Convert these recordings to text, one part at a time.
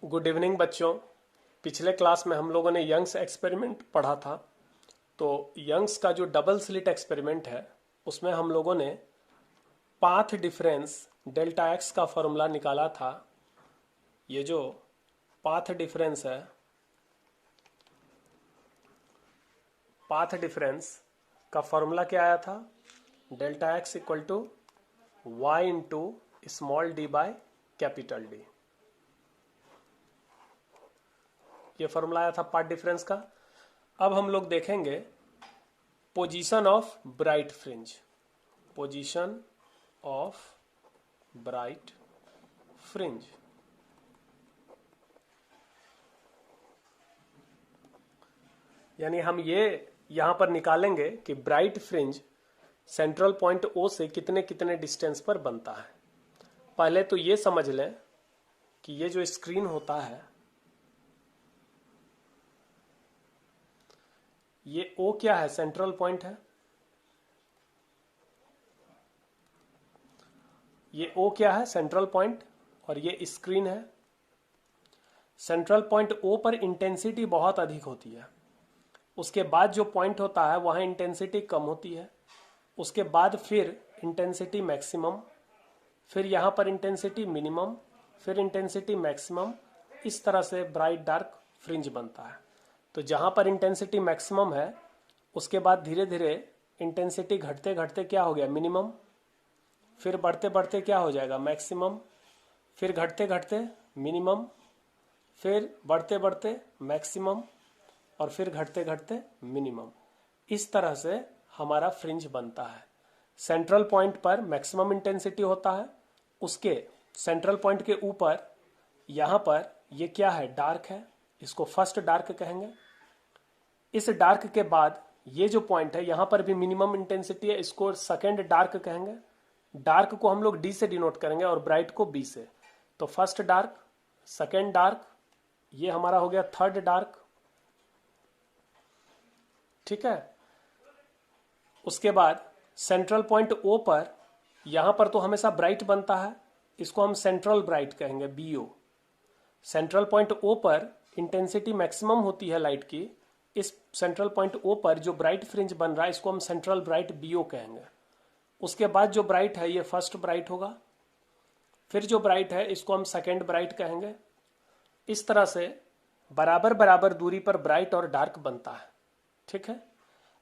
Good evening बच्चों। पिछले class में हम लोगों ने यंग्स एक्सपेरिमेंट पढ़ा था। तो यंग्स का जो डबल स्लिट एक्सपेरिमेंट है उसमें हम लोगों ने पाथ डिफरेंस डेल्टा एक्स का फॉर्मूला निकाला था। ये जो पाथ डिफरेंस है, पाथ डिफरेंस का फॉर्मूला क्या आया था? Delta X equal to Y into small D by capital D. ये फॉर्मूला आया था पाथ डिफरेंस का। अब हम लोग देखेंगे position of bright fringe. Position of bright fringe. यानी हम ये यहां पर निकालेंगे कि bright fringe central point O से कितने कितने डिस्टेंस पर बनता है। पहले तो ये समझ लें कि ये जो स्क्रीन होता है, ये ओ क्या है? सेंट्रल पॉइंट है। ये ओ क्या है? Central point. और ये स्क्रीन है। सेंट्रल पॉइंट ओ पर इंटेंसिटी बहुत अधिक होती है। उसके बाद जो पॉइंट होता है वहां इंटेंसिटी कम होती है। उसके बाद फिर इंटेंसिटी मैक्सिमम, फिर यहां पर इंटेंसिटी मिनिमम, फिर इंटेंसिटी मैक्सिमम। इस तरह से ब्राइट डार्क फ्रिंज बनता है। तो जहां पर इंटेंसिटी मैक्सिमम है उसके बाद धीरे धीरे इंटेंसिटी घटते घटते क्या हो गया? मिनिमम। फिर बढ़ते बढ़ते क्या हो जाएगा? मैक्सिमम। फिर घटते घटते मिनिमम, फिर बढ़ते बढ़ते मैक्सिमम, और फिर घटते घटते मिनिमम। इस तरह से हमारा फ्रिंज बनता है। सेंट्रल पॉइंट पर मैक्सिमम इंटेंसिटी होता है। उसके सेंट्रल पॉइंट के ऊपर यहां पर ये क्या है? डार्क है। इसको फर्स्ट डार्क कहेंगे। इस डार्क के बाद ये जो पॉइंट है यहां पर भी मिनिमम इंटेंसिटी है, इसको सेकेंड डार्क कहेंगे। डार्क को हम लोग डी से डिनोट करेंगे और ब्राइट को बी से। तो फर्स्ट डार्क, सेकेंड डार्क, ये हमारा हो गया थर्ड डार्क। ठीक है। उसके बाद सेंट्रल पॉइंट ओ पर यहां पर तो हमेशा ब्राइट बनता है, इसको हम सेंट्रल ब्राइट कहेंगे, बीओ। सेंट्रल पॉइंट ओ पर इंटेंसिटी मैक्सिमम होती है लाइट की। इस सेंट्रल पॉइंट ओ पर जो ब्राइट फ्रिंज बन रहा है इसको हम सेंट्रल ब्राइट बीओ कहेंगे। उसके बाद जो ब्राइट है ये फर्स्ट ब्राइट होगा। फिर जो ब्राइट है इसको हम सेकेंड ब्राइट कहेंगे। इस तरह से बराबर बराबर दूरी पर ब्राइट और डार्क बनता है। ठीक है।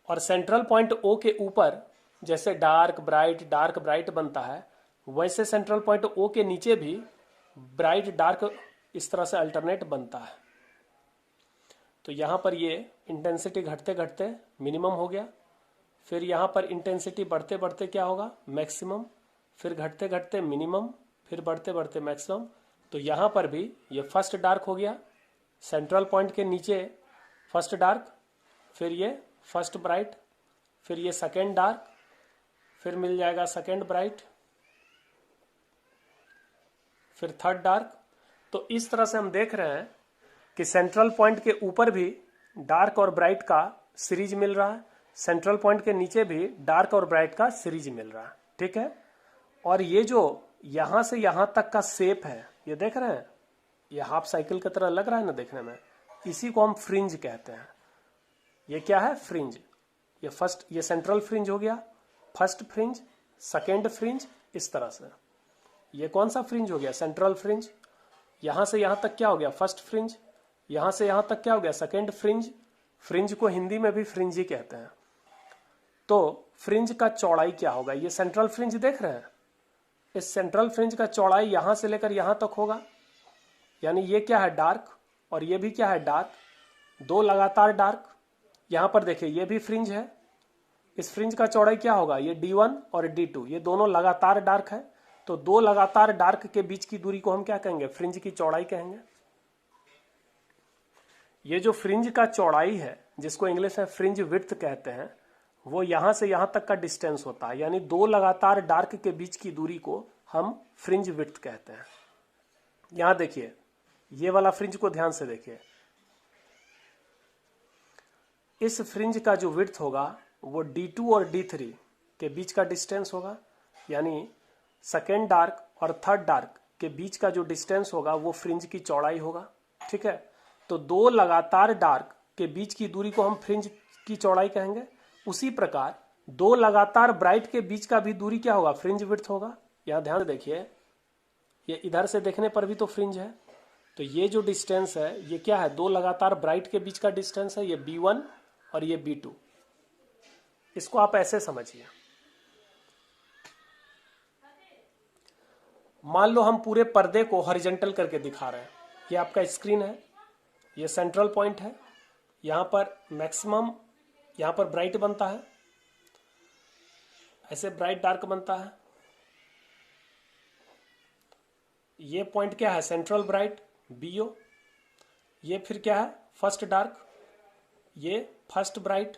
और सेंट्रल पॉइंट ओ के ऊपर जैसे डार्क ब्राइट बनता है, वैसे सेंट्रल पॉइंट ओ के नीचे भी ब्राइट डार्क इस तरह से अल्टरनेट बनता है। तो यहां पर ये इंटेंसिटी घटते घटते मिनिमम हो गया। फिर यहां पर इंटेंसिटी बढ़ते बढ़ते क्या होगा? मैक्सिमम। फिर घटते घटते मिनिमम, फिर बढ़ते बढ़ते मैक्सिमम। तो यहां पर भी ये फर्स्ट डार्क हो गया। सेंट्रल पॉइंट के नीचे फर्स्ट डार्क, फिर ये फर्स्ट ब्राइट, फिर ये सेकेंड डार्क, फिर मिल जाएगा सेकेंड ब्राइट, फिर थर्ड डार्क। तो इस तरह से हम देख रहे हैं कि सेंट्रल पॉइंट के ऊपर भी डार्क और ब्राइट का सीरीज मिल रहा है, सेंट्रल पॉइंट के नीचे भी डार्क और ब्राइट का सीरीज मिल रहा है। ठीक है। और ये जो यहां से यहां तक का शेप है, ये देख रहे हैं, ये हाफ साइकिल की तरह लग रहा है ना देखने में, इसी को हम फ्रिंज कहते हैं। ये क्या है? फ्रिंज। ये फर्स्ट, ये सेंट्रल फ्रिंज हो गया, फर्स्ट फ्रिंज, सेकेंड फ्रिंज, इस तरह से। ये कौन सा फ्रिंज हो गया? Central fringe. यहां से यहां तक क्या हो गया? First fringe. यहां से यहां तक क्या हो गया? Second fringe. फ्रिंज को हिंदी में भी फ्रिंज ही कहते हैं। तो फ्रिंज का चौड़ाई क्या होगा? ये सेंट्रल फ्रिंज देख रहे हैं, इस सेंट्रल फ्रिंज का चौड़ाई यहां से लेकर यहां तक होगा। यानी ये क्या है? डार्क, और ये भी क्या है? डार्क। दो लगातार डार्क। यहां पर देखिए ये भी फ्रिंज है। इस फ्रिंज का चौड़ाई क्या होगा? ये D1 और D2, ये दोनों लगातार डार्क है। तो दो लगातार डार्क के बीच की दूरी को हम क्या कहेंगे? फ्रिंज की चौड़ाई कहेंगे। ये जो फ्रिंज का चौड़ाई है, जिसको इंग्लिश में फ्रिंज विड्थ कहते हैं, वो यहां से यहां तक का डिस्टेंस होता है। यानी दो लगातार डार्क के बीच की दूरी को हम फ्रिंज विड्थ कहते हैं। यहां देखिए, ये वाला फ्रिंज को ध्यान से देखिए। इस फ्रिंज का जो विड्थ होगा वो D2 और D3 के बीच का डिस्टेंस होगा। यानी सेकेंड डार्क और थर्ड डार्क के बीच का जो डिस्टेंस होगा वो फ्रिंज की चौड़ाई होगा। ठीक है, तो दो लगातार डार्क के बीच की दूरी को हम फ्रिंज की चौड़ाई कहेंगे। उसी प्रकार दो लगातार ब्राइट के बीच का भी दूरी क्या होगा, फ्रिंज विड्थ होगा। यहां ध्यान देखिए, ये इधर से देखने पर भी तो फ्रिंज है, तो ये जो डिस्टेंस है ये क्या है, दो लगातार ब्राइट के बीच का डिस्टेंस है, ये B1 और ये B2। इसको आप ऐसे समझिए, मान लो हम पूरे पर्दे को हॉरिजॉन्टल करके दिखा रहे हैं। ये आपका स्क्रीन है, ये सेंट्रल पॉइंट है, यहां पर मैक्सिमम, यहां पर ब्राइट बनता है, ऐसे ब्राइट डार्क बनता है। ये पॉइंट क्या है, सेंट्रल ब्राइट BO। ये फिर क्या है, फर्स्ट डार्क, ये फर्स्ट ब्राइट,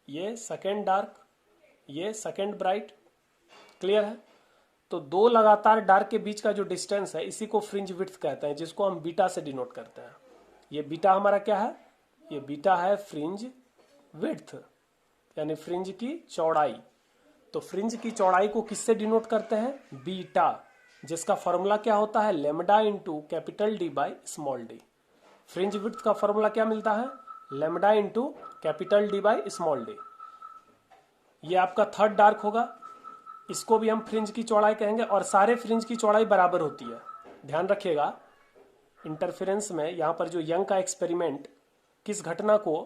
ये सेकेंड डार्क, ये सेकेंड ब्राइट। क्लियर है। तो दो लगातार डार्क के बीच का जो डिस्टेंस है इसी को फ्रिंज विड्थ कहते हैं, जिसको हम बीटा से डिनोट करते हैं। ये बीटा हमारा क्या है, ये बीटा है फ्रिंज विड्थ, यानी फ्रिंज की चौड़ाई। तो फ्रिंज की चौड़ाई को किससे डिनोट करते हैं, बीटा, जिसका फॉर्मूला क्या होता है, lambda into capital D by small D. Fringe width का फॉर्मूला क्या मिलता है, lambda into capital D by small D. ये आपका थर्ड डार्क होगा, इसको भी हम फ्रिंज की चौड़ाई कहेंगे, और सारे फ्रिंज की चौड़ाई बराबर होती है। ध्यान रखिएगा, इंटरफेरेंस में यहां पर जो यंग का एक्सपेरिमेंट किस घटना को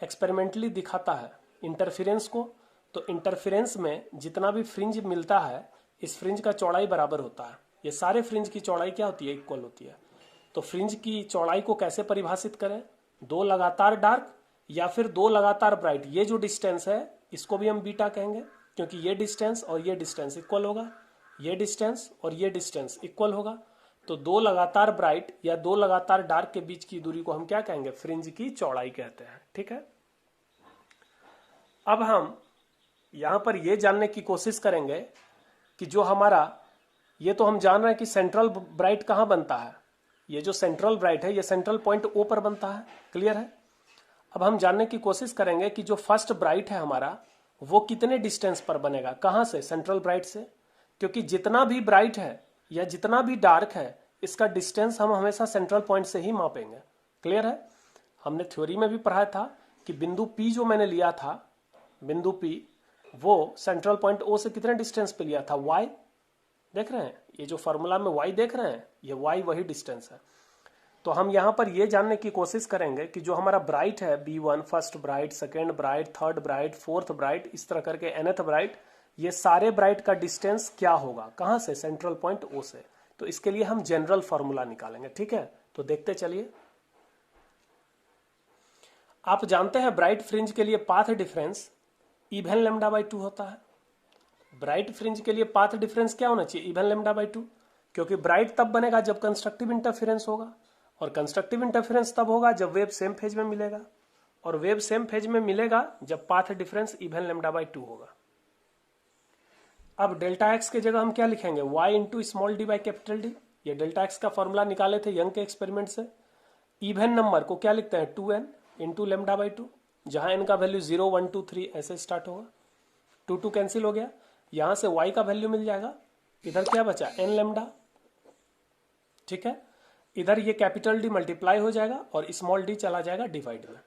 एक्सपेरिमेंटली दिखाता है, इंटरफेरेंस को। तो इंटरफेरेंस में जितना भी फ्रिंज मिलता है, इस फ्रिंज का चौड़ाई बराबर होता है। ये सारे फ्रिंज की चौड़ाई क्या होती है, इक्वल होती है। तो फ्रिंज की चौड़ाई को कैसे परिभाषित करें, दो लगातार डार्क या फिर दो लगातार ब्राइट। ये जो डिस्टेंस है इसको भी हम बीटा कहेंगे, क्योंकि ये डिस्टेंस और ये डिस्टेंस इक्वल होगा, ये डिस्टेंस और ये डिस्टेंस इक्वल होगा। तो दो लगातार ब्राइट या दो लगातार डार्क के बीच की दूरी को हम क्या कहेंगे, फ्रिंज की चौड़ाई कहते हैं। ठीक है, अब हम यहां पर यह जानने की कोशिश करेंगे कि जो हमारा, ये तो हम जान रहे हैं कि सेंट्रल ब्राइट कहां बनता है, ये जो सेंट्रल ब्राइट है ये सेंट्रल पॉइंट O पर बनता है। क्लियर है। अब हम जानने की कोशिश करेंगे कि जो फर्स्ट ब्राइट है हमारा, वो कितने डिस्टेंस पर बनेगा, कहां से, सेंट्रल ब्राइट से। क्योंकि जितना भी ब्राइट है या जितना भी डार्क है, इसका डिस्टेंस हम हमेशा सेंट्रल पॉइंट से ही मापेंगे। क्लियर है। हमने थ्योरी में भी पढ़ा था कि बिंदु P जो मैंने लिया था, बिंदु P, वो सेंट्रल पॉइंट O से कितने डिस्टेंस पे लिया था, Y। देख रहे हैं, ये जो फॉर्मूला में Y देख रहे हैं, ये Y वही डिस्टेंस है। तो हम यहां पर यह जानने की कोशिश करेंगे कि जो हमारा ब्राइट है B1, first bright, second bright, third bright, fourth bright, इस तरह करके nth ब्राइट, ये सारे ब्राइट का डिस्टेंस क्या होगा, कहां से, सेंट्रल पॉइंट O से। तो इसके लिए हम जनरल फॉर्मूला निकालेंगे। ठीक है, तो देखते चलिए। आप जानते हैं ब्राइट फ्रिंज के लिए path difference even lambda by 2 होता है। ब्राइट फ्रिंज के लिए पाथ डिफरेंस क्या होना चाहिए, इवन लेमडा बाई 2, क्योंकि ब्राइट तब बनेगा जब कंस्ट्रक्टिव इंटरफेरेंस होगा, और कंस्ट्रक्टिव इंटरफेरेंस तब होगा जब वेव सेम फेज में मिलेगा, और वेव सेम फेज में मिलेगा जब path difference even lambda by 2 होगा। अब डेल्टा एक्स के जगह हम क्या लिखेंगे, y into small D by capital D. ये डेल्टा एक्स का फॉर्मूला निकाले थे यंग के एक्सपेरिमेंट से। इवन नंबर को क्या लिखते हैं, 2n इंटू लेमडा बाई 2, जहां n का वैल्यू 0, 1, 2, 3 ऐसे स्टार्ट होगा। 2 2 कैंसिल हो गया, यहां से y का वैल्यू मिल जाएगा, इधर क्या बचा, n लेमडा। ठीक है, इधर ये कैपिटल D मल्टीप्लाई हो जाएगा और स्मॉल d चला जाएगा डिवाइड में।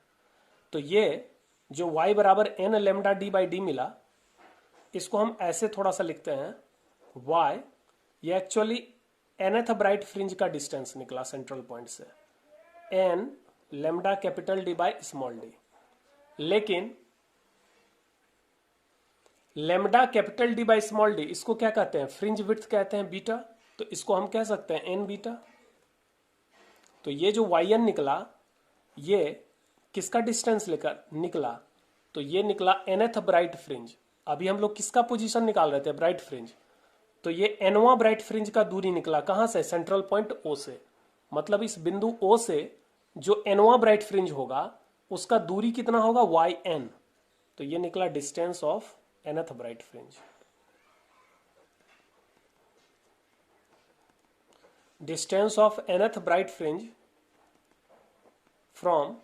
तो ये जो y बराबर n lambda d by D मिला, इसको हम ऐसे थोड़ा सा लिखते हैं, y, ये एक्चुअली nth ब्राइट फ्रिंज का डिस्टेंस निकला सेंट्रल पॉइंट से, n lambda capital D by small D. लेकिन lambda capital D by small D, इसको क्या कहते हैं, फ्रिंज विड्थ कहते हैं, बीटा। तो इसको हम कह सकते हैं n बीटा। तो ये जो yn निकला, ये किसका डिस्टेंस लेकर निकला, तो ये निकला nth ब्राइट फ्रिंज। अभी हम लोग किसका पोजीशन निकाल रहे थे, ब्राइट फ्रिंज। तो ये nवां ब्राइट फ्रिंज का दूरी निकला कहां से, सेंट्रल पॉइंट O से। मतलब इस बिंदु O से जो nवां ब्राइट फ्रिंज होगा उसका दूरी कितना होगा, yn। तो ये निकला distance of nth bright fringe. Distance of nth bright fringe from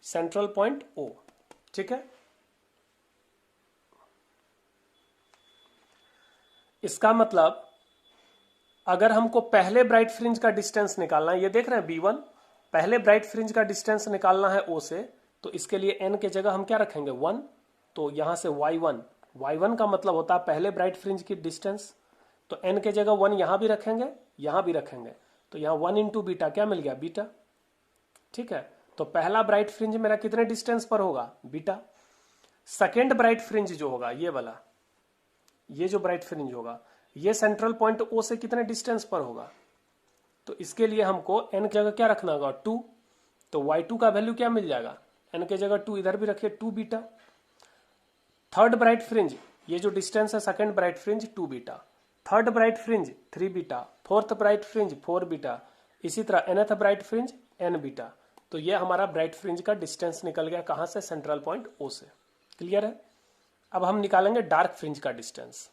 central point O। ठीक है, इसका मतलब अगर हमको पहले ब्राइट फ्रिंज का डिस्टेंस निकालना है, ये देख रहे हैं B1, पहले ब्राइट फ्रिंज का डिस्टेंस निकालना है O से, तो इसके लिए n के जगह हम क्या रखेंगे 1, तो यहां से y1 का मतलब होता है पहले ब्राइट फ्रिंज की डिस्टेंस, तो n के जगह 1 यहां भी रखेंगे, यहां भी रखेंगे, तो यहां 1 इंटू बीटा क्या मिल गया बीटा। ठीक है, तो पहला ब्राइट फ्रिंज मेरा कितने डिस्टेंस पर होगा बीटा। सेकेंड ब्राइट फ्रिंज जो होगा ये वाला, ये जो ब्राइट फ्रिंज होगा ये सेंट्रल पॉइंट O से कितने डिस्टेंस पर होगा, तो इसके लिए हमको n की जगह क्या रखना होगा 2, तो y2 का वैल्यू क्या मिल जाएगा, n के जगह 2 इधर भी रखिए 2 बीटा। थर्ड ब्राइट फ्रिंज, ये जो डिस्टेंस है second bright fringe 2 beta, third bright fringe 3 beta, fourth bright fringe 4 beta, इसी तरह nth bright fringe n beta. तो ये हमारा ब्राइट फ्रिंज का डिस्टेंस निकल गया कहां से, सेंट्रल पॉइंट O से। क्लियर है। अब हम निकालेंगे डार्क फ्रिंज का डिस्टेंस।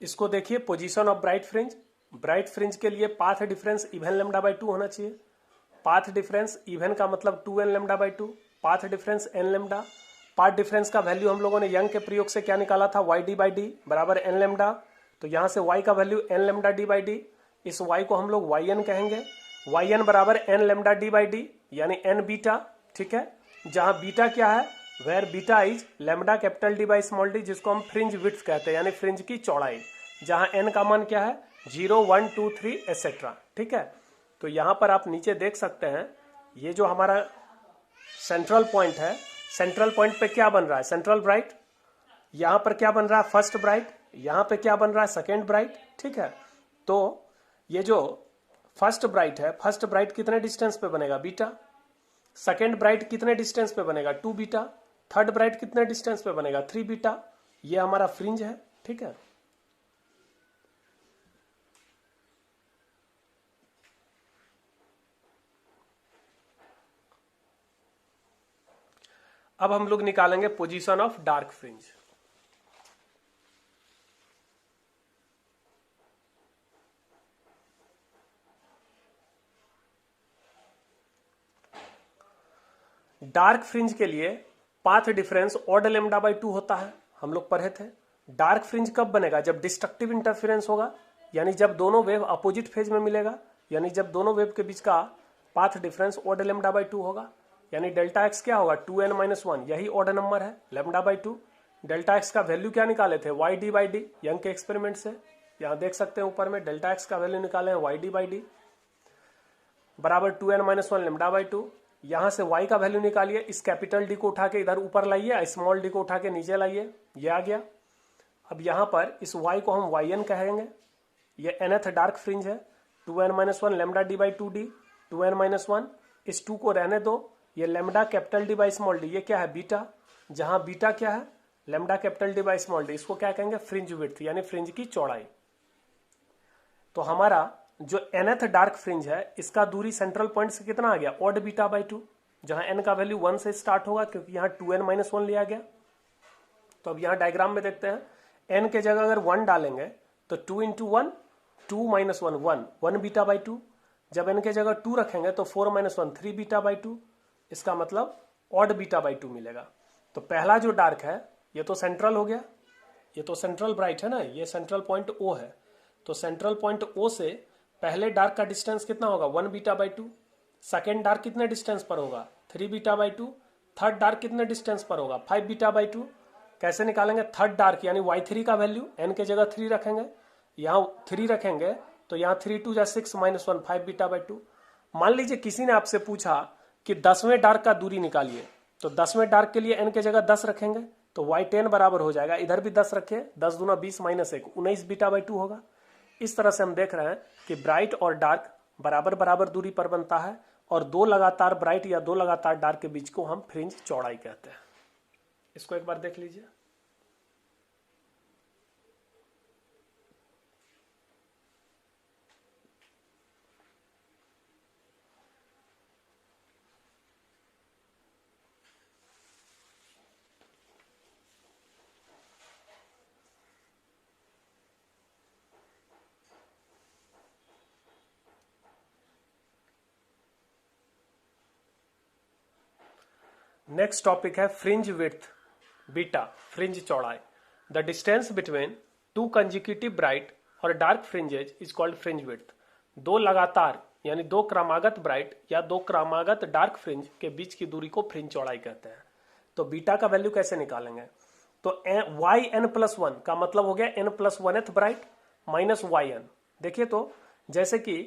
इसको देखिए, position of bright fringe, bright fringe के लिए path difference even lambda by 2 होना चाहिए। पाथ डिफरेंस इवन का मतलब 2n lambda by 2, path difference n lambda. Path difference का वैल्यू हम लोगों ने यंग के प्रयोग से क्या निकाला था, y डी बाई डी बराबर n लेमडा, तो यहां से y का value n lambda D by D, इस y को हम लोग yn कहेंगे, yn बराबर n lambda D by D यानी n बीटा। ठीक है, जहां बीटा क्या है, where beta is lambda capital D by small D, जिसको हम फ्रिंज विड्थ कहते हैं यानी फ्रिंज की चौड़ाई, जहां n का मान क्या है 0 1 2 3 एटसेट्रा। ठीक है, तो यहां पर आप नीचे देख सकते हैं ये जो हमारा सेंट्रल पॉइंट है, सेंट्रल पॉइंट पे क्या बन रहा है सेंट्रल ब्राइट, यहां पर क्या बन रहा है फर्स्ट ब्राइट, यहां पे क्या बन रहा है सेकेंड ब्राइट। ठीक है, तो ये जो फर्स्ट ब्राइट है, फर्स्ट ब्राइट कितने डिस्टेंस पे बनेगा बीटा, सेकेंड ब्राइट कितने डिस्टेंस पे बनेगा 2 बीटा, थर्ड ब्राइट कितने डिस्टेंस पे बनेगा 3 बीटा। ये हमारा फ्रिंज है। ठीक है, अब हम लोग निकालेंगे position of dark fringe. Dark fringe के लिए path difference odd lambda by 2 होता है, हम लोग पढ़े थे। डार्क फ्रिंज कब बनेगा, जब डिस्ट्रक्टिव इंटरफेरेंस होगा, यानी जब दोनों वेव अपोजिट फेज में मिलेगा, यानी जब दोनों वेव के बीच का path difference odd lambda by 2 होगा, यानी डेल्टा एक्स क्या होगा 2n-1, यही ऑड नंबर है लेमडा बाई 2। डेल्टा एक्स का वैल्यू क्या निकाले थे y D by D young के एक्सपेरिमेंट से, यहां देख सकते हैं ऊपर में डेल्टा एक्स का वैल्यू निकाले हैं y डी बाई डी बराबर 2n-1 लेमडा बाई 2। यहां से y का वैल्यू निकालिए, इस कैपिटल डी को उठा के इधर ऊपर लाइए, स्मॉल डी को उठा के नीचे लाइए, ये आ गया। अब यहां पर इस y को हम yn कहेंगे, ये nth डार्क फ्रिंज है 2n-1 lambda D by 2d, 2n-1, इस 2 को रहने दो, ये lambda capital D by small D, ये क्या है बीटा, जहां बीटा क्या है lambda capital D by small D, इसको क्या कहेंगे फ्रिंज विड्थ यानी फ्रिंज की चौड़ाई। तो हमारा जो nth डार्क फ्रिंज है इसका दूरी सेंट्रल पॉइंट से कितना आ गया ऑड बीटा बाई 2, जहां n का वैल्यू 1 से स्टार्ट होगा क्योंकि यहां 2n-1 लिया गया। तो अब यहां डायग्राम में देखते हैं, n के जगह अगर 1 डालेंगे तो 2 इंटू 1 2 माइनस 1 1 बीटा बाई 2, जब n के जगह 2 रखेंगे तो 4-1 3 बीटा बाई 2, इसका मतलब ऑड बीटा बाई 2 मिलेगा। तो पहला जो डार्क है ये तो सेंट्रल हो गया, ये तो सेंट्रल ब्राइट है ना, ये सेंट्रल पॉइंट O है, तो सेंट्रल पॉइंट O से पहले डार्क का डिस्टेंस कितना होगा 1 बीटा बाई 2, सेकेंड डार्क कितने डिस्टेंस पर होगा 3 बीटा बाई 2, थर्ड डार्क कितने डिस्टेंस पर होगा 5 बीटा बाई 2। कैसे निकालेंगे थर्ड डार्क यानी y3 का वैल्यू, n के जगह 3 रखेंगे, यहाँ 3 रखेंगे तो यहाँ 3 2 6 -1 5 बीटा बाई 2। मान लीजिए किसी ने आपसे पूछा कि 10वें डार्क का दूरी निकालिए, तो 10वें डार्क के लिए n के जगह 10 रखेंगे तो y10 बराबर हो जाएगा, इधर भी 10 रखे, 10 दूना 20 -1 19 बीटा बाई 2 होगा। इस तरह से हम देख रहे हैं कि ब्राइट और डार्क बराबर बराबर दूरी पर बनता है, और दो लगातार ब्राइट या दो लगातार डार्क के बीच को हम फ्रिंज चौड़ाई कहते हैं। इसको एक बार देख लीजिए। नेक्स्ट टॉपिक है फ्रिंज विड्थ बीटा, फ्रिंज चौड़ाई। The distance between two consecutive bright और dark fringes is called fringe width. दो लगातार यानी दो क्रमागत ब्राइट या दो क्रमागत डार्क फ्रिंज के बीच की दूरी को फ्रिंज चौड़ाई कहते हैं। तो बीटा का वैल्यू कैसे निकालेंगे? तो वाई एन प्लस वन का मतलब हो गया N plus one th bright minus Y N. देखिए तो जैसे कि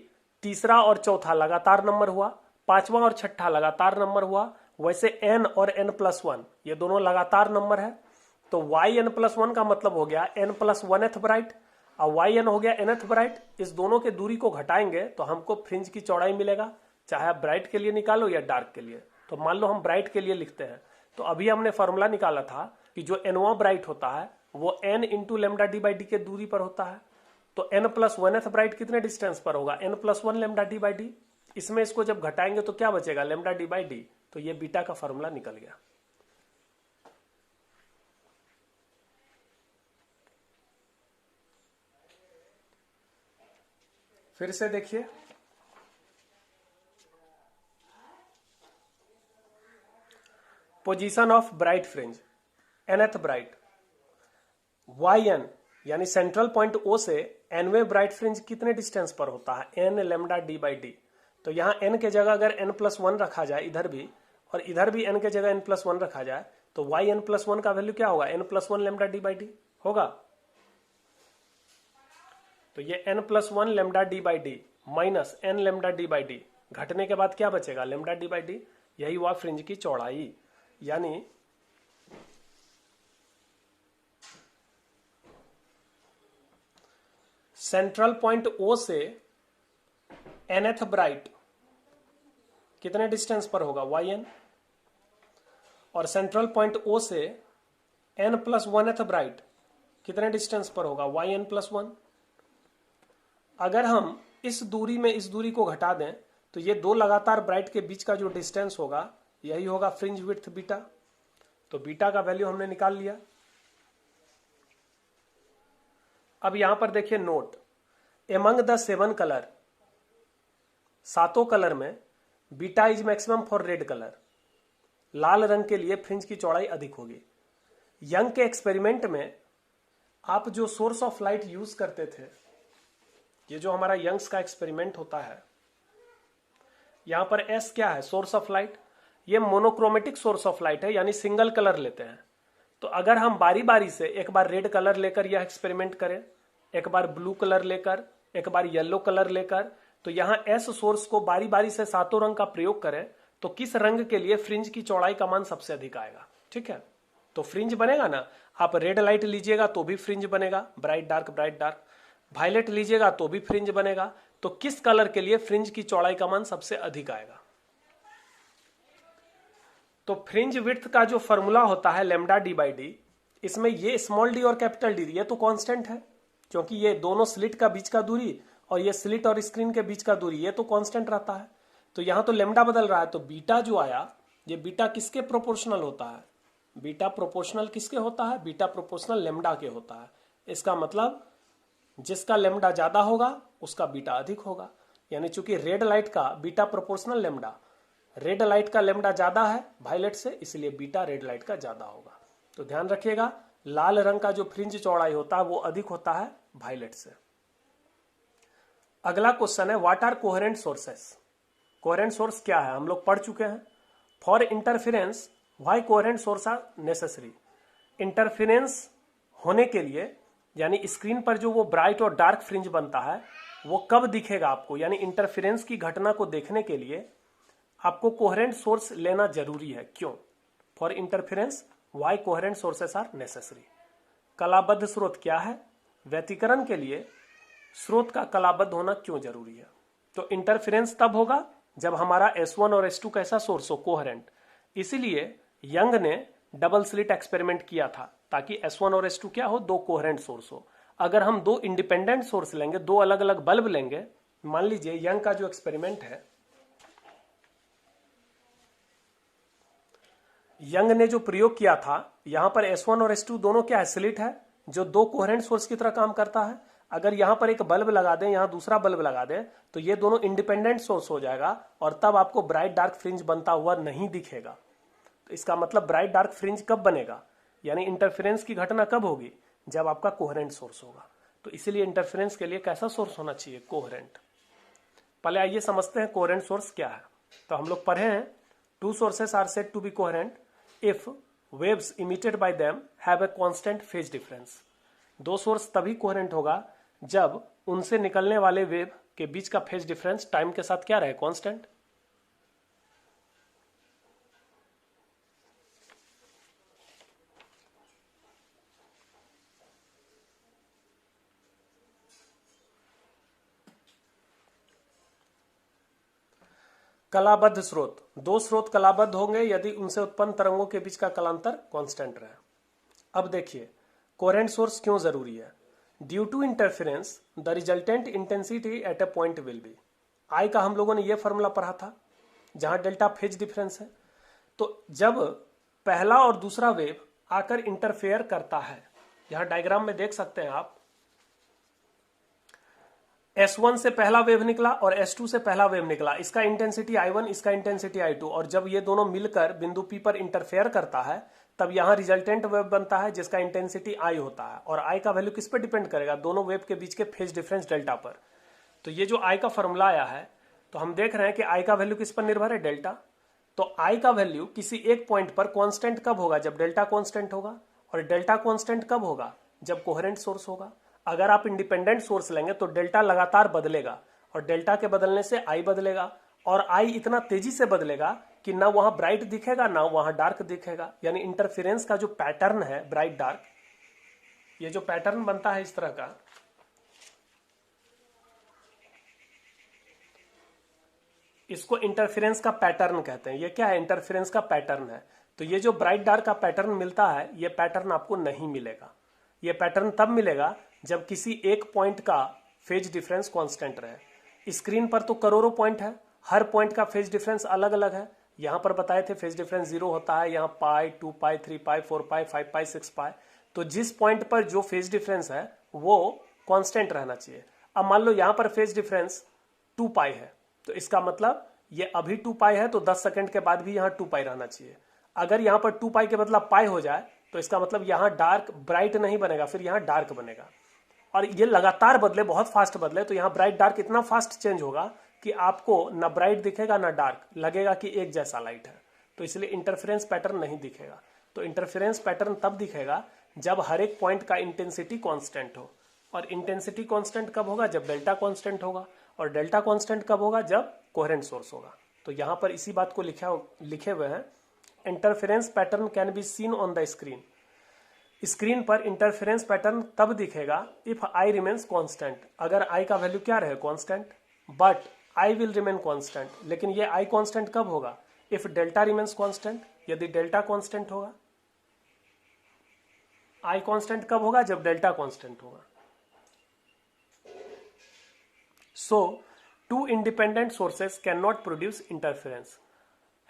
तीसरा और चौथा लगातार नंबर हुआ, पांचवा और छठा लगातार नंबर हुआ, वैसे एन और एन प्लस वन ये दोनों लगातार नंबर है। तो वाई एन प्लस वन का मतलब हो गया N plus one th bright और वाई एन हो गया एन एथ ब्राइट। इस दोनों के दूरी को घटाएंगे तो हमको फ्रिंज की चौड़ाई मिलेगा, चाहे आप ब्राइट के लिए निकालो या डार्क के लिए। तो मान लो हम ब्राइट के लिए लिखते हैं, तो अभी हमने फॉर्मूला निकाला था कि जो एनवा ब्राइट होता है वो N into lambda D by D के दूरी पर होता है। तो N plus one th bright कितने डिस्टेंस पर होगा? N plus one lambda D by D. इसमें इसको जब घटाएंगे तो क्या बचेगा? Lambda D by D. तो ये बीटा का फॉर्मूला निकल गया। फिर से देखिए, position of bright fringe nth bright Y N यानी सेंट्रल पॉइंट ओ से एनवे ब्राइट फ्रिंज कितने डिस्टेंस पर होता है? N lambda D by D. तो यहां एन के जगह अगर एन प्लस वन रखा जाए इधर भी, और इधर भी एन के जगह एन प्लस वन रखा जाए, तो वाई एन प्लस वन का वैल्यू क्या होगा? N plus one lambda D by D होगा। तो ये N plus one lambda D by D minus N lambda D by D घटने के बाद क्या बचेगा? Lambda D by D. यही हुआ फ्रिंज की चौड़ाई। यानी सेंट्रल पॉइंट ओ से nth ब्राइट कितने डिस्टेंस पर होगा? Y N. और सेंट्रल पॉइंट ओ से n plus one th bright कितने डिस्टेंस पर होगा? Y N plus one. अगर हम इस दूरी में इस दूरी को घटा दें तो ये दो लगातार ब्राइट के बीच का जो डिस्टेंस होगा यही होगा फ्रिंज विड्थ बीटा। तो बीटा का वैल्यू हमने निकाल लिया। अब यहां पर देखिए note, among the seven colour, सातों कलर में beta is maximum for red colour. लाल रंग के लिए फ्रिंज की चौड़ाई अधिक होगी। यंग के एक्सपेरिमेंट में आप जो सोर्स ऑफ लाइट यूज करते थे, ये जो हमारा यंग्स का एक्सपेरिमेंट होता है, यहां पर एस क्या है? Source of light. ये मोनोक्रोमेटिक सोर्स ऑफ लाइट है, यानी सिंगल कलर लेते हैं। तो अगर हम बारी बारी से एक बार रेड कलर लेकर यह एक्सपेरिमेंट करें, एक बार ब्लू कलर लेकर, एक बार येलो कलर लेकर, तो यहां एस सोर्स को बारी बारी से सातों रंग का प्रयोग करें तो किस रंग के लिए फ्रिंज की चौड़ाई का मान सबसे अधिक आएगा? ठीक है, तो फ्रिंज बनेगा ना। आप रेड लाइट लीजिएगा तो भी फ्रिंज बनेगा, bright dark bright dark. Violet लीजिएगा तो भी फ्रिंज बनेगा। तो किस कलर के लिए फ्रिंज की चौड़ाई का मान सबसे अधिक आएगा? तो फ्रिंज विड्थ का जो फॉर्मूला होता है लेमडा डी बाई डी, इसमें ये स्मॉल डी और कैपिटल डी ये तो कांस्टेंट है, क्योंकि ये दोनों स्लिट का बीच का दूरी और ये स्लिट और स्क्रीन के बीच का दूरी ये तो कांस्टेंट रहता है। तो यहां तो लेमडा बदल रहा है, तो बीटा जो आया, ये बीटा किसके प्रोपोर्शनल होता है? बीटा प्रोपोर्शनल किसके होता है? बीटा प्रोपोर्शनल लेमडा के होता है। इसका मतलब जिसका लेमडा ज्यादा होगा उसका बीटा अधिक होगा। यानी चूंकि रेड लाइट का beta proportional lambda, red light का लेमडा ज्यादा है वायलेट से, इसलिए बीटा रेड लाइट का ज्यादा होगा। तो ध्यान रखिएगा, लाल रंग का जो फ्रिंज चौड़ाई होता है वो अधिक होता है वायलेट से। अगला क्वेश्चन है, what are coherent sources? Coherent source क्या है हम लोग पढ़ चुके हैं। For interference why coherent source are necessary? Interference होने के लिए, यानी स्क्रीन पर जो वो ब्राइट और डार्क फ्रिंज बनता है वो कब दिखेगा आपको, यानी इंटरफेरेंस की घटना को देखने के लिए आपको कोहेरेंट सोर्स लेना जरूरी है। क्यों? For interference why coherent sources are necessary? कलाबद्ध स्रोत क्या है? व्यतिकरण के लिए स्रोत का कलाबद्ध होना क्यों जरूरी है? तो इंटरफेरेंस तब होगा जब हमारा S1 और S2 कैसा सोर्स हो? कोहेरेंट। इसीलिए यंग ने डबल स्लिट एक्सपेरिमेंट किया था ताकि S1 और S2 क्या हो? दो कोहेरेंट सोर्स हो। अगर हम दो इंडिपेंडेंट सोर्स लेंगे, दो अलग अलग बल्ब लेंगे, मान लीजिए यंग का जो एक्सपेरिमेंट है, यंग ने जो प्रयोग किया था, यहां पर S1 और S2 दोनों क्या है? स्लिट है, जो दो कोहेरेंट सोर्स की तरह काम करता है। अगर यहां पर एक बल्ब लगा दें, यहां दूसरा बल्ब लगा दें, तो ये दोनों इंडिपेंडेंट सोर्स हो जाएगा और तब आपको ब्राइट डार्क फ्रिंज बनता हुआ नहीं दिखेगा। तो इसका मतलब ब्राइट डार्क फ्रिंज कब बनेगा, यानी इंटरफेरेंस की घटना कब होगी, जब आपका कोहेरेंट सोर्स होगा। तो इसीलिए इंटरफेरेंस के लिए कैसा सोर्स होना चाहिए, कोहेरेंट। पहले आइए समझते हैं कोहेरेंट सोर्स क्या है। तो हम लोग पढ़े हैं, two sources are said to be coherent if waves emitted by them have a constant phase difference. दो सोर्स तभी कोहेरेंट होगा जब उनसे निकलने वाले वेव के बीच का फेज डिफरेंस टाइम के साथ क्या रहे, कांस्टेंट। कलाबद्ध स्रोत, दो स्रोत कलाबद्ध होंगे यदि उनसे उत्पन्न तरंगों के बीच का कलांतर कांस्टेंट रहे। अब देखिए कोहेरेंट सोर्स क्यों जरूरी है। Due to interference the resultant intensity at a point will be. I का हम लोगों ने यह फॉर्मूला पढ़ा था जहां डेल्टा फेज डिफरेंस है। तो जब पहला और दूसरा वेव आकर इंटरफेयर करता है, यहां डायग्राम में देख सकते हैं आप, S1 से पहला वेव निकला और S2 से पहला वेव निकला, इसका इंटेंसिटी I1, इसका इंटेंसिटी I2, और जब ये दोनों मिलकर बिंदु P पर इंटरफेयर करता है तब यहां रिजल्टेंट वेव बनता है जिसका इंटेंसिटी I होता है। और I का वैल्यू किस पर डिपेंड करेगा, दोनों वेव के बीच के फेज डिफरेंस डेल्टा पर। तो ये जो I का फॉर्मूला आया है, तो हम देख रहे हैं कि I का वैल्यू किस पर निर्भर है, डेल्टा। तो I का वैल्यू किसी एक पॉइंट पर कांस्टेंट कब होगा, जब डेल्टा कांस्टेंट होगा, और डेल्टा कांस्टेंट कब होगा, जब कोहेरेंट सोर्स होगा। अगर आप इंडिपेंडेंट सोर्स लेंगे तो डेल्टा लगातार बदलेगा, और डेल्टा के बदलने से आई बदलेगा, और आई इतना तेजी से बदलेगा कि ना वहां ब्राइट दिखेगा ना वहां डार्क दिखेगा। यानी इंटरफेरेंस का जो पैटर्न है ब्राइट डार्क, ये जो पैटर्न बनता है इस तरह का, इसको इंटरफेरेंस का पैटर्न कहते हैं। ये क्या है, इंटरफेरेंस का पैटर्न है। तो ये जो ब्राइट डार्क का पैटर्न मिलता है, ये पैटर्न आपको नहीं मिलेगा। ये पैटर्न तब मिलेगा जब किसी एक पॉइंट का फेज डिफरेंस कांस्टेंट रहे। स्क्रीन पर तो करोड़ों पॉइंट है, हर पॉइंट का फेज डिफरेंस अलग अलग है। यहां पर बताए थे फेज डिफरेंस 0 होता है, यहाँ पाई, 2 पाई, 3 पाई, 4 पाई, 5 पाई, 6 पाई। तो जिस पॉइंट पर जो फेज डिफरेंस है वो कांस्टेंट रहना चाहिए। अब मान लो यहां पर फेज डिफरेंस 2 पाई है, तो इसका मतलब ये अभी 2 पाई है तो 10 सेकंड के बाद भी यहाँ 2 पाई रहना चाहिए। अगर यहाँ पर 2 पाई के बदला पाई हो जाए तो इसका मतलब यहाँ डार्क ब्राइट नहीं बनेगा, फिर यहाँ डार्क बनेगा। और ये लगातार बदले, बहुत फास्ट बदले, तो यहाँ ब्राइट डार्क इतना फास्ट चेंज होगा कि आपको ना ब्राइट दिखेगा ना डार्क, लगेगा कि एक जैसा लाइट है। तो इसलिए इंटरफेरेंस पैटर्न नहीं दिखेगा। तो इंटरफेरेंस पैटर्न तब दिखेगा जब हर एक पॉइंट का इंटेंसिटी कांस्टेंट हो। और इंटेंसिटी कांस्टेंट कब होगा, जब डेल्टा कांस्टेंट होगा। और डेल्टा कांस्टेंट कब होगा, जब कोहेरेंट सोर्स होगा। तो यहां पर इसी बात को लिखे हुए हैं, interference pattern can be seen on the screen. Screen पर इंटरफेरेंस पैटर्न तब दिखेगा इफ आई रिमेन्स कांस्टेंट, अगर आई का वैल्यू क्या रहे, constant. But I will remain constant, लेकिन ये आई कांस्टेंट कब होगा, इफ डेल्टा रिमेन्स कांस्टेंट, यदि डेल्टा कांस्टेंट होगा। आई कांस्टेंट कब होगा, जब डेल्टा कांस्टेंट होगा। So two independent sources can not produce interference,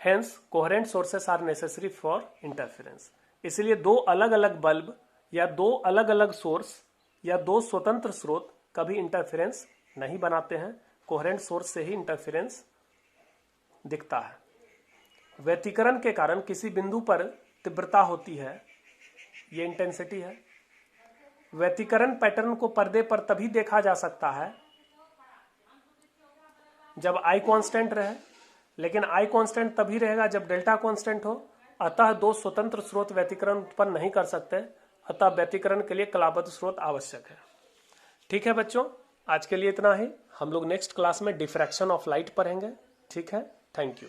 hence coherent sources are necessary for interference. इसलिए दो अलग अलग बल्ब या दो अलग अलग सोर्स या दो स्वतंत्र स्रोत कभी इंटरफेरेंस नहीं बनाते हैं। कोहेरेंट सोर्स से ही इंटरफेरेंस दिखता है। व्यतिकरण के कारण किसी बिंदु पर तीव्रता होती है, ये इंटेंसिटी है। व्यतिकरण पैटर्न को पर्दे पर तभी देखा जा सकता है जब आई कांस्टेंट रहे, लेकिन आई कांस्टेंट तभी रहेगा जब डेल्टा कांस्टेंट हो। अतः दो स्वतंत्र स्रोत व्यतिकरण उत्पन्न नहीं कर सकते, अतः व्यतिकरण के लिए कलाबद्ध स्रोत आवश्यक है। ठीक है बच्चों, आज के लिए इतना ही। हम लोग नेक्स्ट क्लास में डिफ्रैक्शन ऑफ लाइट पढ़ेंगे। ठीक है, थैंक यू।